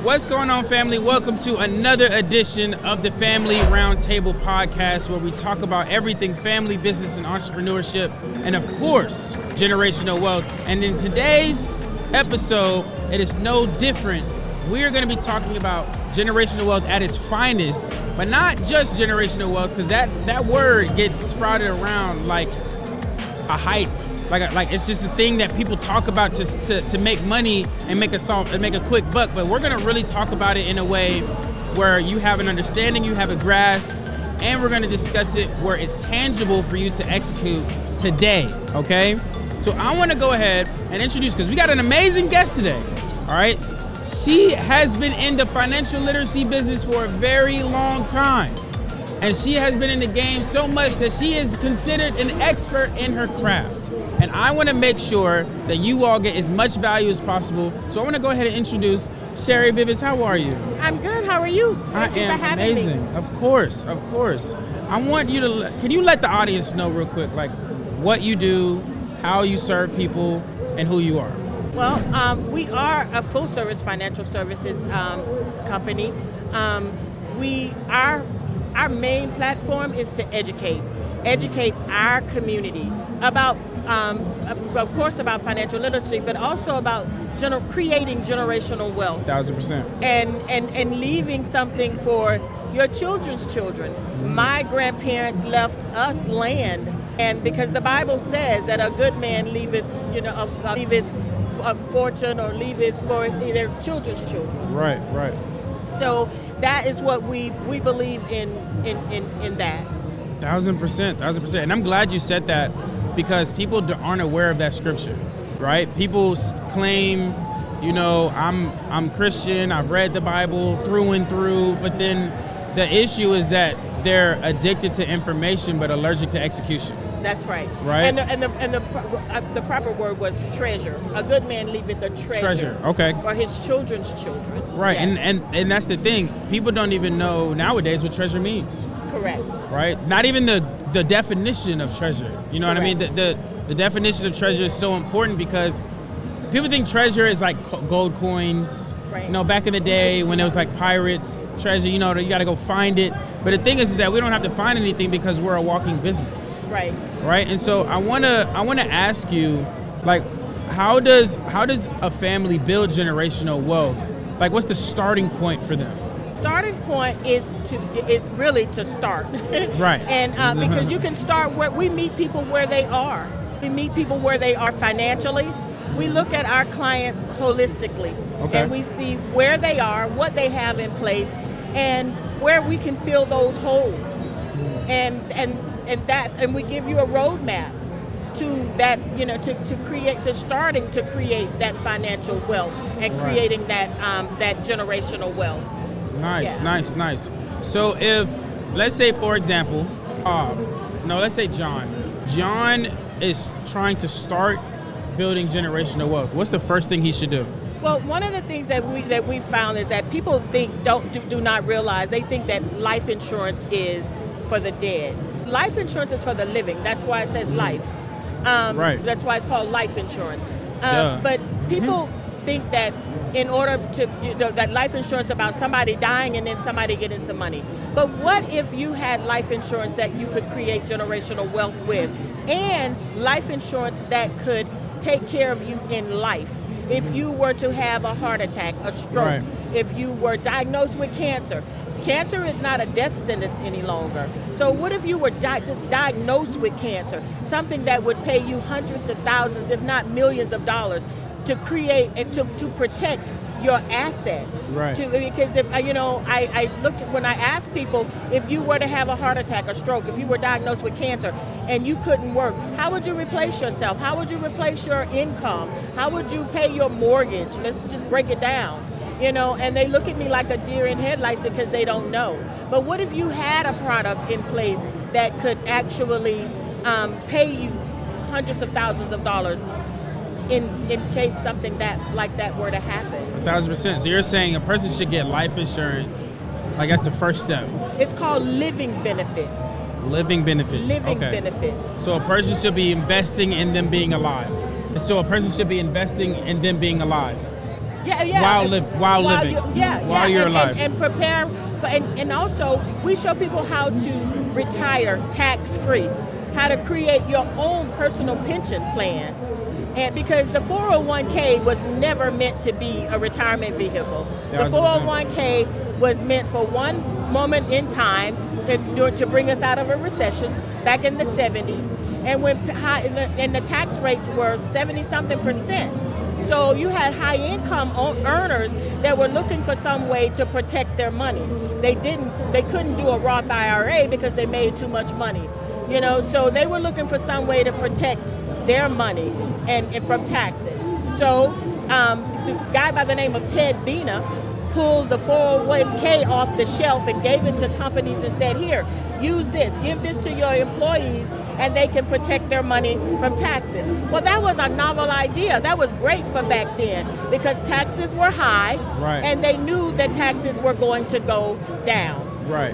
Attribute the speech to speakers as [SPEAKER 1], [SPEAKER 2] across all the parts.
[SPEAKER 1] What's going on, family? Welcome to another edition of the Family Roundtable podcast, where we talk about everything family, business, and entrepreneurship, and of course, generational wealth. And in today's episode, it is no different. We are going to be talking about generational wealth at its finest, but not just generational wealth, because that word gets sprouted around like a hype. Like it's just a thing that people talk about to make money and make a quick buck. But we're gonna really talk about it in a way where you have an understanding, you have a grasp, and we're gonna discuss it where it's tangible for you to execute today. Okay? So I want to go ahead and introduce, because we got an amazing guest today. All right? She has been in the financial literacy business for a very long time, and she has been in the game so much that she is considered an expert in her craft. And I want to make sure that you all get as much value as possible. So I want to go ahead and introduce Sherry Bivins. How are you?
[SPEAKER 2] I'm good. How are you?
[SPEAKER 1] Thank you for having amazing. Me. Of course. I want you to, can you let the audience know real quick, like what you do, how you serve people, and who you are?
[SPEAKER 2] Well, we are a full service financial services company. Our main platform is to educate our community about, of course, about financial literacy, but also about creating generational wealth.
[SPEAKER 1] 1,000%.
[SPEAKER 2] And leaving something for your children's children. Mm-hmm. My grandparents left us land, and because the Bible says that a good man leaveth a fortune or leaveth for their children's children.
[SPEAKER 1] Right.
[SPEAKER 2] So that is what we believe in that.
[SPEAKER 1] 1,000%. And I'm glad you said that, because people aren't aware of that scripture, right? People claim, I'm Christian, I've read the Bible through and through, but then the issue is that they're addicted to information but allergic to execution.
[SPEAKER 2] That's right.
[SPEAKER 1] Right.
[SPEAKER 2] And the proper word was treasure. A good man leaveth a treasure.
[SPEAKER 1] Okay.
[SPEAKER 2] For his children's children.
[SPEAKER 1] Right.
[SPEAKER 2] Yes.
[SPEAKER 1] And that's the thing. People don't even know nowadays what treasure means.
[SPEAKER 2] Correct.
[SPEAKER 1] Right. Not even the definition of treasure. You know
[SPEAKER 2] Correct.
[SPEAKER 1] what I mean? The definition of treasure is so important, because people think treasure is like gold coins.
[SPEAKER 2] Right.
[SPEAKER 1] Back in the day when it was like pirates, treasure, you got to go find it. But the thing is that we don't have to find anything, because we're a walking business.
[SPEAKER 2] Right.
[SPEAKER 1] Right. And so I want to ask you, like, how does a family build generational wealth? Like, what's the starting point for them?
[SPEAKER 2] Starting point is really to start.
[SPEAKER 1] Right.
[SPEAKER 2] And because you can start where we meet people where they are. We meet people where they are financially. We look at our clients holistically.
[SPEAKER 1] Okay.
[SPEAKER 2] And we see where they are, what they have in place, and where we can fill those holes. And we give you a roadmap to that, starting to create that financial wealth and creating that generational wealth.
[SPEAKER 1] Nice,
[SPEAKER 2] yeah.
[SPEAKER 1] nice. So if, let's say, for example, let's say John is trying to start building generational wealth. What's the first thing he should do?
[SPEAKER 2] Well, one of the things that we found is that people do not realize, they think that life insurance is for the dead. Life insurance is for the living. That's why it says life.
[SPEAKER 1] Right.
[SPEAKER 2] That's why it's called life insurance. But people think that in order to, that life insurance is about somebody dying and then somebody getting some money. But what if you had life insurance that you could create generational wealth with, and life insurance that could take care of you in life? If you were to have a heart attack, a stroke,
[SPEAKER 1] right.
[SPEAKER 2] If you were diagnosed with cancer. Cancer is not a death sentence any longer. So what if you were just diagnosed with cancer? Something that would pay you hundreds of thousands, if not millions of dollars, to create and to protect your assets.
[SPEAKER 1] Right.
[SPEAKER 2] Because if I look when I ask people, if you were to have a heart attack, a stroke, if you were diagnosed with cancer and you couldn't work, how would you replace yourself? How would you replace your income? How would you pay your mortgage? Let's just break it down. And they look at me like a deer in headlights because they don't know. But what if you had a product in place that could actually pay you hundreds of thousands of dollars in case something like that were to happen?
[SPEAKER 1] 1,000%. So you're saying a person should get life insurance, like that's the first step.
[SPEAKER 2] It's called living benefits.
[SPEAKER 1] Living benefits.
[SPEAKER 2] Living
[SPEAKER 1] okay.
[SPEAKER 2] benefits.
[SPEAKER 1] So a person should be investing in them being alive. So a person should be investing in them being alive. while living, while you're alive.
[SPEAKER 2] And prepare for, and also we show people how to retire tax-free, how to create your own personal pension plan. And because the 401k was never meant to be a retirement vehicle. The 401k was meant for one moment in time to bring us out of a recession back in the 70s. And and the tax rates were 70-something%. So you had high income earners that were looking for some way to protect their money. They couldn't do a Roth IRA because they made too much money. So they were looking for some way to protect their money and from taxes. So the guy by the name of Ted Bina pulled the 401k off the shelf and gave it to companies and said, here, use this, give this to your employees, and they can protect their money from taxes. Well, that was a novel idea. That was great for back then because taxes were high,
[SPEAKER 1] right,
[SPEAKER 2] and they knew that taxes were going to go down.
[SPEAKER 1] Right.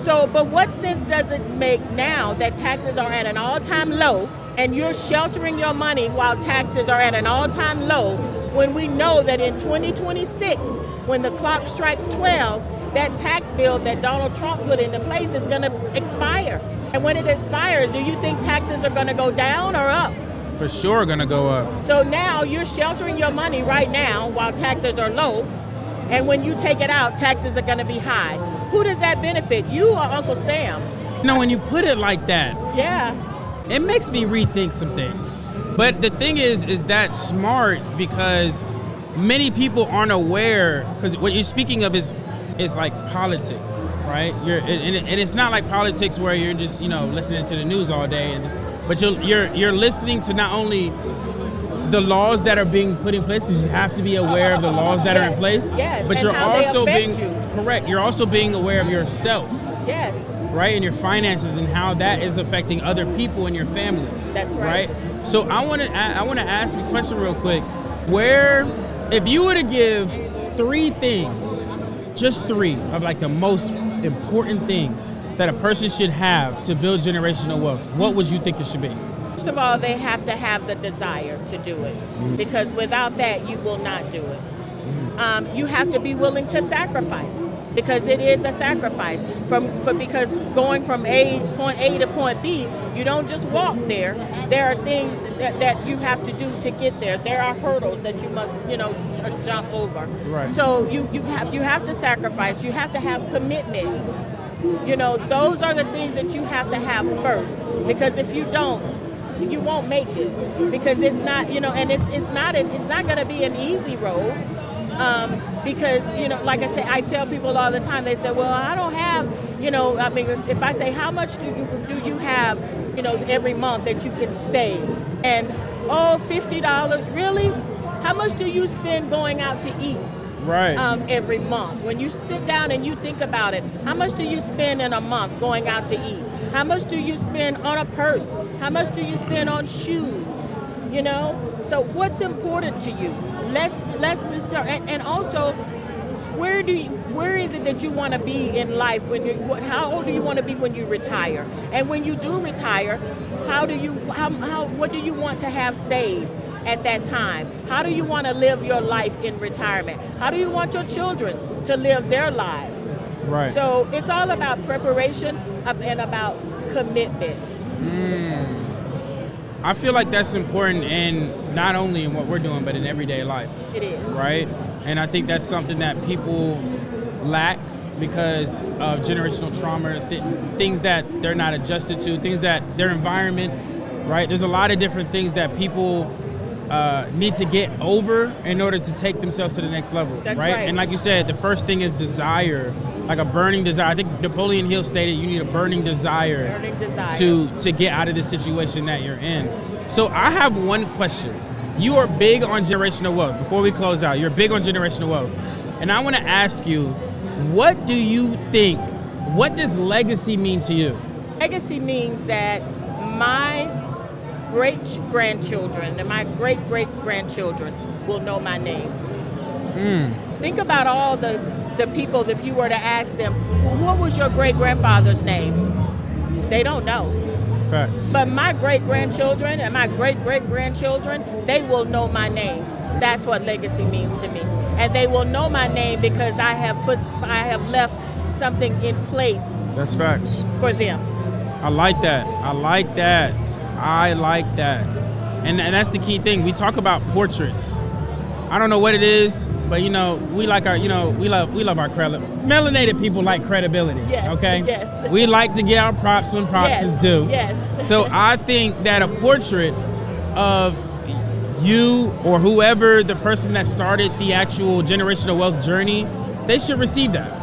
[SPEAKER 2] So, but what sense does it make now that taxes are at an all-time low and you're sheltering your money while taxes are at an all-time low when we know that in 2026, when the clock strikes 12, that tax bill that Donald Trump put into place is going to expire. And when it expires, do you think taxes are going to go down or up?
[SPEAKER 1] For sure going to go up.
[SPEAKER 2] So now you're sheltering your money right now while taxes are low, and when you take it out, taxes are going to be high. Who does that benefit, you or Uncle Sam?
[SPEAKER 1] When you put it like that,
[SPEAKER 2] yeah,
[SPEAKER 1] it makes me rethink some things. But the thing is that smart because many people aren't aware, because what you're speaking of is like politics, right? And it's not like politics where you're just listening to the news all day, but you're listening to not only the laws that are being put in place, because you have to be aware of the laws that are in place, but you're also being correct. You're also being aware of yourself, right, and your finances and how that is affecting other people in your family.
[SPEAKER 2] That's right.
[SPEAKER 1] So I want to ask a question real quick. If you were to give 3 things, just 3 of like the most important things that a person should have to build generational wealth, what would you think it should be?
[SPEAKER 2] First of all, they have to have the desire to do it, because without that, you will not do it. You have to be willing to sacrifice, because it is a sacrifice. Because going from point A to point B, you don't just walk there. There are things that you have to do to get there. There are hurdles that you must, jump over.
[SPEAKER 1] Right.
[SPEAKER 2] So you have to sacrifice. You have to have commitment. Those are the things that you have to have first, because if you don't, you won't make it, because it's not, and it's not going to be an easy road. Because, like I say, I tell people all the time, they say, well, I don't have, if I say, how much do you have, every month that you can save? And, $50, really? How much do you spend going out to eat?
[SPEAKER 1] Right.
[SPEAKER 2] Every month? When you sit down and you think about it, how much do you spend in a month going out to eat? How much do you spend on a purse? How much do you spend on shoes? So what's important to you? Let's start. And also, where is it that you want to be in life how old do you want to be when you retire? And when you do retire, what do you want to have saved at that time? How do you want to live your life in retirement? How do you want your children to live their lives?
[SPEAKER 1] Right.
[SPEAKER 2] So it's all about preparation and about commitment.
[SPEAKER 1] I feel like that's important, and not only in what we're doing, but in everyday life.
[SPEAKER 2] It is.
[SPEAKER 1] Right? And I think that's something that people lack because of generational trauma, things that they're not adjusted to, things that their environment, right? There's a lot of different things that people need to get over in order to take themselves to the next level,
[SPEAKER 2] That's
[SPEAKER 1] right?
[SPEAKER 2] right.
[SPEAKER 1] And like you said, the first thing is desire, like a burning desire. I think Napoleon Hill stated you need a burning desire, to get out of the situation that you're in. So I have one question. You are big on generational wealth. Before we close out, you're big on generational wealth. And I want to ask you, what do you think, what does legacy mean to you?
[SPEAKER 2] Legacy means that my great-grandchildren and my great-great-grandchildren will know my name. Think about all the people, if you were to ask them, what was your great-grandfather's name? They don't know.
[SPEAKER 1] Facts.
[SPEAKER 2] But my great-grandchildren and my great-great-grandchildren, they will know my name. That's what legacy means to me. and they will know my name because I have left something in place.
[SPEAKER 1] That's facts.
[SPEAKER 2] For them.
[SPEAKER 1] I like that. I like that. I like that. And that's the key thing. We talk about portraits. I don't know what it is, but we like our, we love our credit. Melanated people like credibility.
[SPEAKER 2] Yes.
[SPEAKER 1] Okay.
[SPEAKER 2] Yes.
[SPEAKER 1] We like to get our props when props is due.
[SPEAKER 2] Yes.
[SPEAKER 1] So I think that a portrait of you or whoever the person that started the actual generational wealth journey, they should receive that.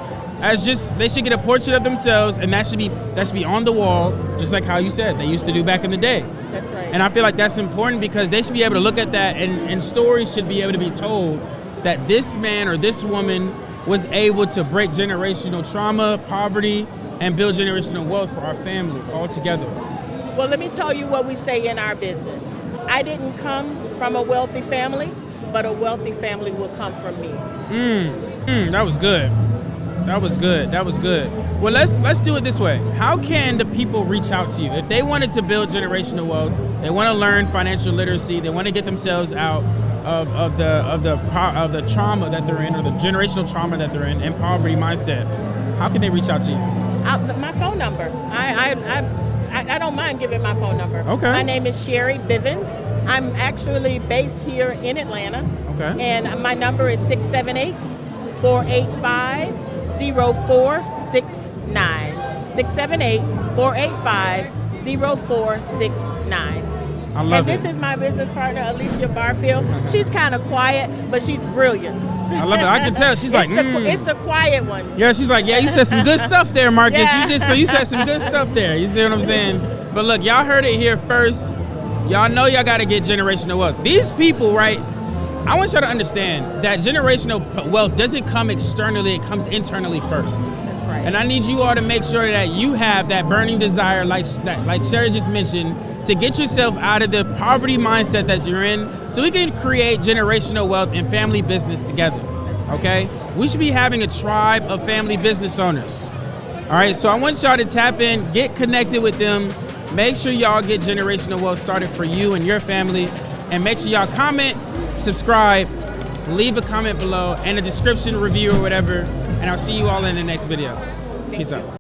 [SPEAKER 1] They should get a portrait of themselves, and that should be on the wall, just like how you said they used to do back in the day.
[SPEAKER 2] That's right.
[SPEAKER 1] And I feel like that's important because they should be able to look at that, and stories should be able to be told that this man or this woman was able to break generational trauma, poverty, and build generational wealth for our family all together.
[SPEAKER 2] Well, let me tell you what we say in our business. I didn't come from a wealthy family, but a wealthy family will come from me.
[SPEAKER 1] That was good. That was good. That was good. Well, let's do it this way. How can the people reach out to you if they wanted to build generational wealth? They want to learn financial literacy. They want to get themselves out of the trauma that they're in, or the generational trauma that they're in, and poverty mindset. How can they reach out to you?
[SPEAKER 2] My phone number. I don't mind giving my phone number.
[SPEAKER 1] Okay.
[SPEAKER 2] My name is Sherry Bivins. I'm actually based here in Atlanta. Okay. And my number is 678-485-0469. 678-485-0469.
[SPEAKER 1] I love
[SPEAKER 2] it. And this is my business partner, Alicia Barfield. She's kind of quiet, but she's brilliant.
[SPEAKER 1] I love it. I can tell. She's
[SPEAKER 2] it's the quiet ones.
[SPEAKER 1] Yeah, she's like, yeah, you said some good stuff there, Marcus.
[SPEAKER 2] Yeah.
[SPEAKER 1] You said some good stuff there. You see what I'm saying? But look, y'all heard it here first. Y'all know y'all got to get generational wealth. These people, right? I want y'all to understand that generational wealth doesn't come externally, it comes internally first.
[SPEAKER 2] That's right.
[SPEAKER 1] And I need you all to make sure that you have that burning desire, like Sherry just mentioned, to get yourself out of the poverty mindset that you're in, so we can create generational wealth and family business together, okay? We should be having a tribe of family business owners. All right, so I want y'all to tap in, get connected with them, make sure y'all get generational wealth started for you and your family, and make sure y'all comment, subscribe, leave a comment below, and a description, review, or whatever, and I'll see you all in the next video. Peace out.